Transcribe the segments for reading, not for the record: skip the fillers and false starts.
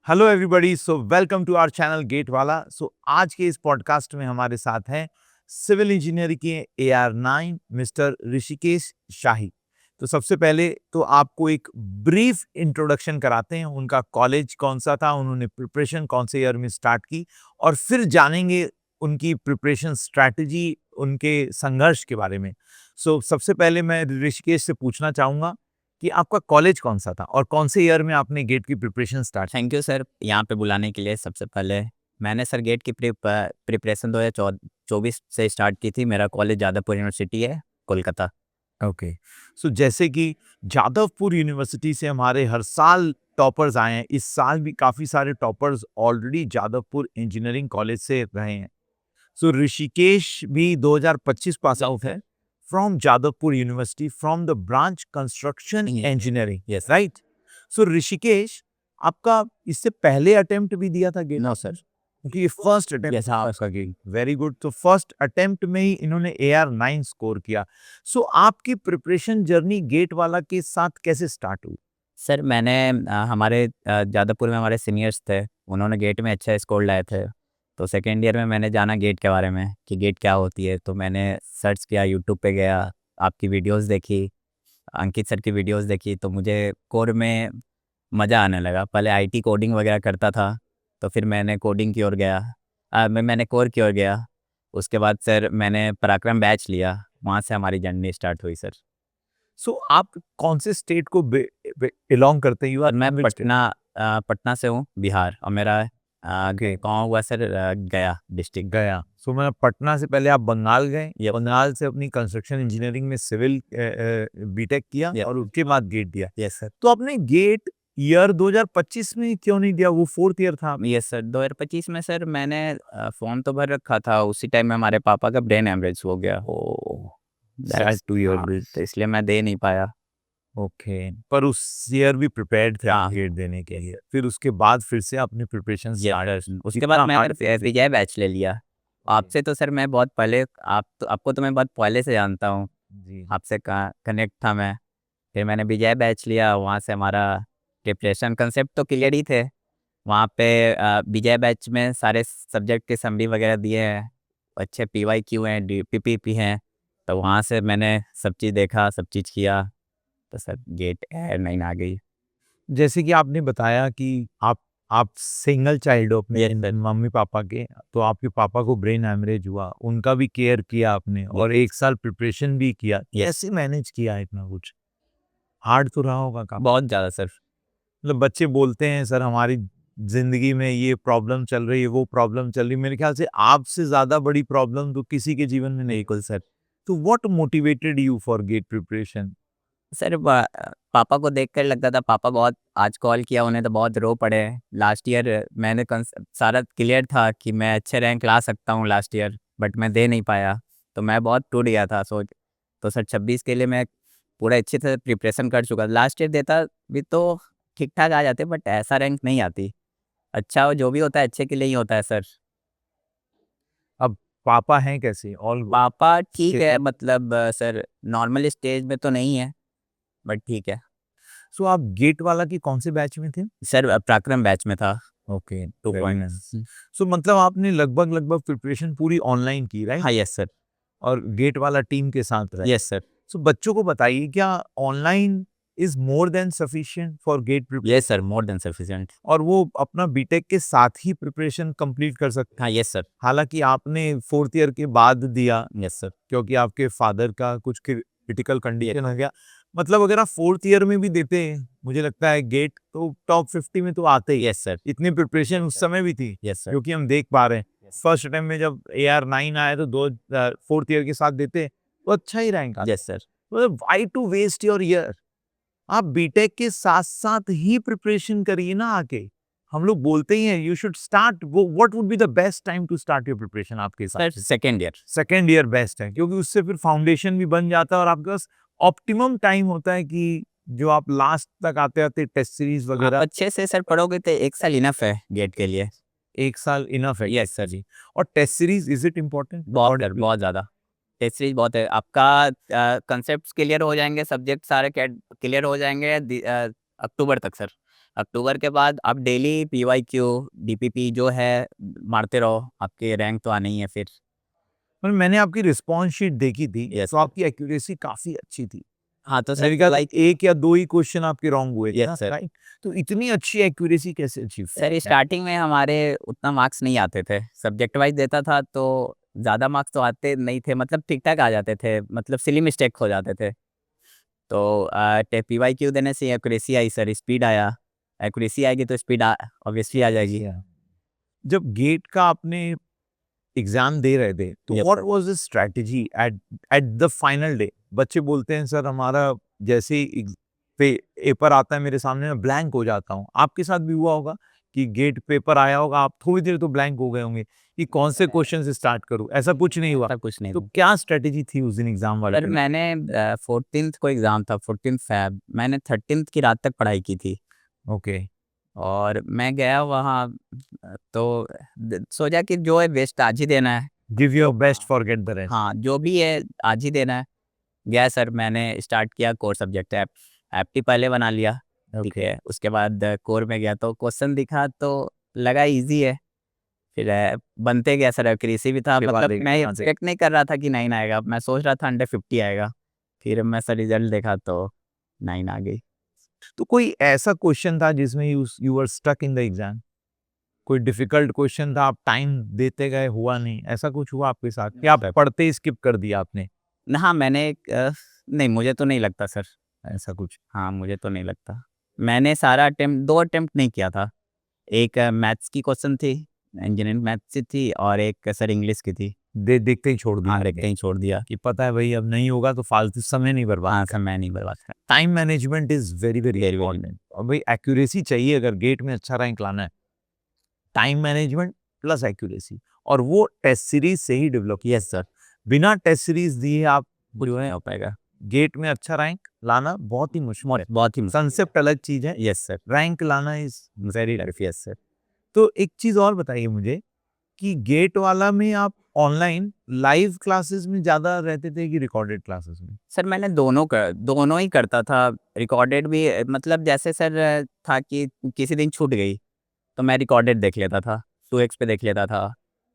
Hello everybody, so welcome to our channel GATE वाला। आज के इस पॉडकास्ट में हमारे साथ हैं सिविल इंजीनियरिंग के AR9 मिस्टर ऋषिकेश शाही। तो सबसे पहले तो आपको एक ब्रीफ इंट्रोडक्शन कराते हैं, उनका कॉलेज कौन सा था, उन्होंने प्रिपरेशन कौन से ईयर में स्टार्ट की, और फिर जानेंगे उनकी प्रिपरेशन स्ट्रैटेजी, उनके संघर्ष के बारे में। सबसे पहले मैं ऋषिकेश से पूछना चाहूँगा कि आपका कॉलेज कौन सा था और कौन से ईयर में आपने गेट की preparation start? Thank you sir यहाँ पे बुलाने के लिए। सबसे पहले मैंने सर गेट की प्रिपरेशन 2024 से स्टार्ट की थी। मेरा कॉलेज जादवपुर यूनिवर्सिटी है, कोलकाता। ओके। जैसे कि जादवपुर यूनिवर्सिटी से हमारे हर साल टॉपर्स आए हैं, इस साल भी काफ़ी सारे toppers already Jadavpur engineering college से रहे हैं। ऋषिकेश भी 2025 पास आउट है from Jadavpur university from the branch construction engineering, yes. Right? Rishikesh, आपका इससे पहले अटेम्प्ट भी दिया था गेट? No sir. क्योंकि ये फर्स्ट अटेम्प्ट Yes, था हाँ। आपका गेट। Very good. तो फर्स्ट अटेम्प्ट में ही इन्होंने AR9 स्कोर किया। आपकी प्रिपरेशन जर्नी गेट वाला के साथ कैसे स्टार्ट हुई? सर मैंने हमारे जादवपुर में हमारे सीनियर्स थे, उन्होंने गेट में अच्छा स्कोर लाए थे। तो सेकेंड ईयर में मैंने जाना गेट के बारे में कि गेट क्या होती है। तो मैंने सर्च किया, यूट्यूब पे गया, आपकी वीडियोस देखी, अंकित सर की वीडियोस देखी। तो मुझे कोर में मज़ा आने लगा। पहले आईटी कोडिंग वगैरह करता था, तो फिर मैंने कोडिंग की ओर गया। मैंने कोर की ओर गया। उसके बाद सर मैंने पराक्रम बैच लिया, वहाँ से हमारी जर्नी स्टार्ट हुई सर। आप कौन से स्टेट को बिलोंग करते हैं? मैं पटना से हूँ, बिहार। और मेरा गाँव हुआ सर गया डिस्ट्रिक्ट। गया। मैं पटना से पहले आप बंगाल गए, Yep. बंगाल से अपनी कंस्ट्रक्शन इंजीनियरिंग में सिविल बीटेक किया Yep. और उसके बाद गेट दिया। Yes sir. तो आपने गेट ईयर 2025 में क्यों नहीं दिया? वो फोर्थ ईयर था। यस सर, 2025 में सर मैंने फॉर्म तो भर रखा था। उसी टाइम में हमारे पापा का ब्रेन हेमरेज हो गया। Sad to hear this. तो इसलिए मैं दे नहीं पाया। ओके, पर उस ईयर भी प्रिपेयर्ड थे हाँ। गेट देने के लिए। फिर उसके बाद फिर से आपने प्रिपरेशन स्टार्ट। उसके बाद मैं विजय बैच ले लिया। आपसे तो सर मैं बहुत पहले, आपको तो मैं बहुत पहले से जानता हूँ। जी। आपसे कनेक्ट था मैं। फिर मैंने विजय बैच लिया, वहाँ से हमारा प्रिपरेशन कंसेप्ट तो क्लियर ही थे। वहाँ पे विजय बैच में सारे सब्जेक्ट के समरी वगैरह दिए हैं, अच्छे PYQ हैं, PPP हैं। तो वहाँ से मैंने सब चीज़ देखा, सब चीज़ किया। तो सर गेट AR9 आ गई। जैसे कि आपने बताया कि आप सिंगल चाइल्ड हो अपने Yes, sir. मम्मी पापा के, तो आपके पापा को ब्रेन हैमरेज हुआ, उनका भी केयर किया आपने और एक साल प्रिपरेशन भी किया। कैसे मैनेज किया इतना कुछ? हार्ड तो रहा होगा काफी। बहुत ज़्यादा सर। मतलब बच्चे बोलते हैं सर हमारी जिंदगी में ये प्रॉब्लम चल रही है, वो प्रॉब्लम चल रही है। मेरे ख्याल से आपसे ज्यादा बड़ी प्रॉब्लम तो किसी के जीवन में नहीं। बिल्कुल सर। तो what motivated you for GATE preparation? Sir पापा को देखकर लगता था, पापा बहुत, आज कॉल किया उन्हें तो बहुत रो पड़े। लास्ट ईयर मैंने सारा क्लियर था कि मैं अच्छे रैंक ला सकता हूँ लास्ट ईयर, बट मैं दे नहीं पाया। तो मैं बहुत टूट गया था सोच। तो सर 26 के लिए मैं पूरा अच्छे से प्रिपरेशन कर चुका। लास्ट ईयर देता भी तो ठीक ठाक आ जाते, बट ऐसा रैंक नहीं आती। अच्छा जो भी होता है अच्छे के लिए ही होता है सर। अब पापा हैं कैसे? ऑल पापा ठीक है, मतलब सर नॉर्मल स्टेज में तो नहीं है, बट ठीक है। आप गेट वाला की कौन से बैच में थे? सर पराक्रम बैच में था। Okay, 2 very point. नाइस। मतलब आपने लगभग प्रिपरेशन पूरी ऑनलाइन की, राइट? हाँ, यस सर। और गेट वाला टीम के साथ रहे। Yes sir. बच्चों को बताइए, क्या online is more than sufficient for GATE preparation? Yes sir, more than sufficient. और वो अपना बीटेक के साथ ही प्रिपरेशन कंप्लीट कर सकते हैं? हाँ, यस सर। हालांकि आपने फोर्थ ईयर के बाद दिया यस सर। क्योंकि आपके फादर का कुछ क्रिटिकल कंडीशन हो गया। मतलब अगर आप फोर्थ ईयर में भी देते हैं, मुझे लगता है गेट तो टॉप 50 में तो आते ही। Yes sir. इतनी प्रिपरेशन उस समय भी थी, यस सर। क्योंकि हम देख पा रहे हैं फर्स्ट अटेम्प्ट में जब AR9 आया तो फोर्थ ईयर के साथ देते तो अच्छा ही रैंक आता। Yes sir. मतलब why to waste your year? आप बीटेक के साथ साथ ही प्रिपरेशन करिए ना आके। हम लोग बोलते ही हैं यू शुड स्टार्ट। वो what would be the best time to start your preparation आपके सर हिसाब से? Second year. Second year best है, क्योंकि उससे फिर फाउंडेशन भी बन जाता है और आपके पास ऑप्टिमम टाइम होता है कि जो आप लास्ट तक आते आते टेस्ट सीरीज आप वगैरह। अच्छे से सर पढ़ोगे तो 1 साल इनफ है गेट के लिए। एक साल इनफ है? Yes sir ji. और test series is it important? बहुत सर, बहुत ज़्यादा। टेस्ट सीरीज बहुत है। आपका कंसेप्ट क्लियर हो जाएंगे, सब्जेक्ट सारे क्लियर हो जाएंगे अक्टूबर तक सर। अक्टूबर के बाद आप डेली PYQ DPP जो है मारते रहो, आपके रैंक तो आने ही है फिर। पर मैंने आपकी रिस्पॉन्स शीट देखी थी, Yes, तो आपकी एक्यूरेसी काफ़ी अच्छी थी। हाँ, तो सर मेरे ख्याल से PYQ 1 या 2 ही क्वेश्चन आपके रॉन्ग हुए थे Yes, ना, sir. राइट? तो इतनी अच्छी एक्यूरेसी कैसे अचीव सर स्टार्टिंग में हमारे उतना मार्क्स नहीं आते थे, सब्जेक्ट वाइज़ देता था तो ज़्यादा मार्क्स तो आते नहीं थे, मतलब ठीक-ठाक आ जाते थे, मतलब सिली मिस्टेक हो जाते थे। तो PYQ देने से एक्यूरेसी आई सर, स्पीड आया, एक्यूरेसी आएगी तो स्पीड ऑब्वियसली आ जाएगी। जब गेट का आपने एग्जाम दे रहे थे, तो Yep, what sir. Was the strategy at at the final day? बच्चे बोलते हैं सर हमारा जैसे ही पेपर आता है मेरे सामने, मैं ब्लैंक हो जाता हूँ। आपके साथ भी हुआ होगा कि गेट पेपर आया होगा, आप थोड़ी देर तो ब्लैंक हो गए होंगे कि कौन से क्वेश्चन से स्टार्ट करूँ? ऐसा कुछ नहीं हुआ? ऐसा कुछ नहीं तो था। क्या स्ट्रैटेजी थी उस दिन एग्जाम वाले सर दिन? मैंने 14th को एग्ज़ाम था, 14th फ़ैब, मैंने 13th की रात तक पढ़ाई की थी ओके, और मैं गया वहाँ तो सोचा कि जो है बेस्ट आज ही देना है। Give your best forget the rest. हाँ, जो भी है आज ही देना है। गया सर, मैंने स्टार्ट किया कोर सब्जेक्ट एप्टी पहले बना लिया, ठीक ओके, है। उसके बाद कोर में गया तो क्वेश्चन दिखा तो लगा ईज़ी है। फिर बनते गया सर, एक्यूरेसी भी था, मतलब मैं एक्सपेक्ट नहीं कर रहा था कि 9 आएगा, मैं सोच रहा था अंडर 50 आएगा। फिर मैं सर रिज़ल्ट देखा तो 9 आ गई। तो कोई ऐसा क्वेश्चन था जिसमें you were stuck in the exam? कोई डिफिकल्ट क्वेश्चन था, आप टाइम देते गए, हुआ नहीं, ऐसा कुछ हुआ आपके साथ कि आप पढ़ते ही स्किप कर दिया आपने? हाँ, मैंने नहीं मुझे तो नहीं लगता सर। ऐसा कुछ? हाँ, मुझे तो नहीं लगता। मैंने सारा अटेम्प्ट 2 अटेम्प्ट नहीं किया था। एक मैथ्स की क्वेश्चन थी, इंजीनियरिंग मैथ्स से थी और एक सर इंग्लिश की थी। देखते ही छोड़ दिया हाँ, आपने देखते ही छोड़ दिया। कि पता है भाई अब नहीं होगा तो फालतू समय नहीं बर्बाद हाँ, करना। समय नहीं बर्बाद करना। Time management is very very very, very important और भाई एक्यूरेसी चाहिए अगर गेट में अच्छा रैंक लाना है। टाइम मैनेजमेंट प्लस एक्यूरेसी, और वो टेस्ट सीरीज से ही डेवलप। यस सर, बिना टेस्ट सीरीज दिए आप कुछ जो नहीं है हो पाएगा। गेट में अच्छा रैंक लाना बहुत ही मुश्किल है। बहुत ही कंसेप्ट अलग चीज है, यस सर, रैंक लाना is very tough. Yes sir. तो एक चीज और बताइए मुझे कि गेट वाला में आप ऑनलाइन लाइव क्लासेस में ज़्यादा रहते थे कि रिकॉर्डेड क्लासेस में? सर मैंने दोनों ही करता था, रिकॉर्डेड भी मतलब जैसे सर था कि किसी दिन छूट गई, तो मैं रिकॉर्डेड देख लेता था, 2x पे देख लेता था,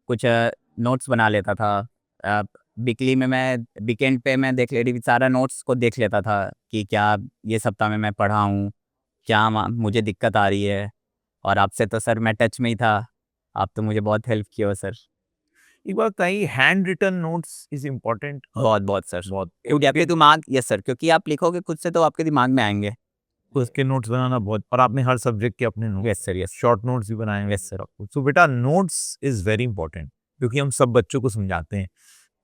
कुछ नोट्स बना लेता था। वीकली में मैं वीकेंड पे मैं सारा नोट्स को देख लेता था कि क्या ये सप्ताह में मैं पढ़ा हूँ, क्या मुझे दिक्कत आ रही है। और आपसे तो सर मैं टच में ही था, आप तो मुझे बहुत हेल्प किए हो सर। एक बात बताइए, hand written notes is important बहुत सर, बहुत। क्योंकि आपके दिमाग यस सर, क्योंकि आप लिखोगे खुद से तो आपके दिमाग में आएँगे। उसके नोट्स बनाना बहुत, और आपने हर सब्जेक्ट के अपने notes, yes sir, yes, short notes भी बनाए हैं। Yes sir. सो बेटा नोट्स इज वेरी इंपॉर्टेंट, क्योंकि हम सब बच्चों को समझाते हैं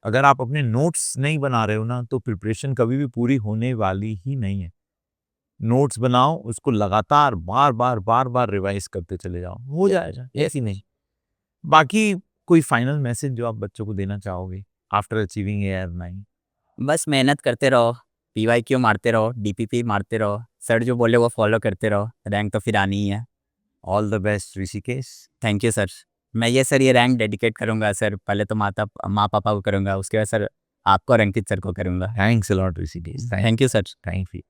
अगर आप अपने नोट्स नहीं बना रहे हो ना तो प्रिपरेशन कभी भी पूरी होने वाली ही नहीं है। नोट्स बनाओ, उसको लगातार बार बार रिवाइज करते चले जाओ, हो जाएगा, ऐसी नहीं। बाकी कोई फाइनल मैसेज जो आप बच्चों को देना चाहोगे आफ्टर अचीविंग AR9? बस मेहनत करते रहो, PYQ मारते रहो, DPP मारते रहो, सर जो बोले वो फॉलो करते रहो, रैंक तो फिर आनी ही है। All the best Rishikesh. Thank you sir. मैं ये रैंक डेडिकेट करूँगा सर, पहले तो माँ-पापा को करूँगा, उसके बाद सर आपको और अंकित सर को करूँगा। Thanks a lot Rishikesh. Thank you sir. Thank you.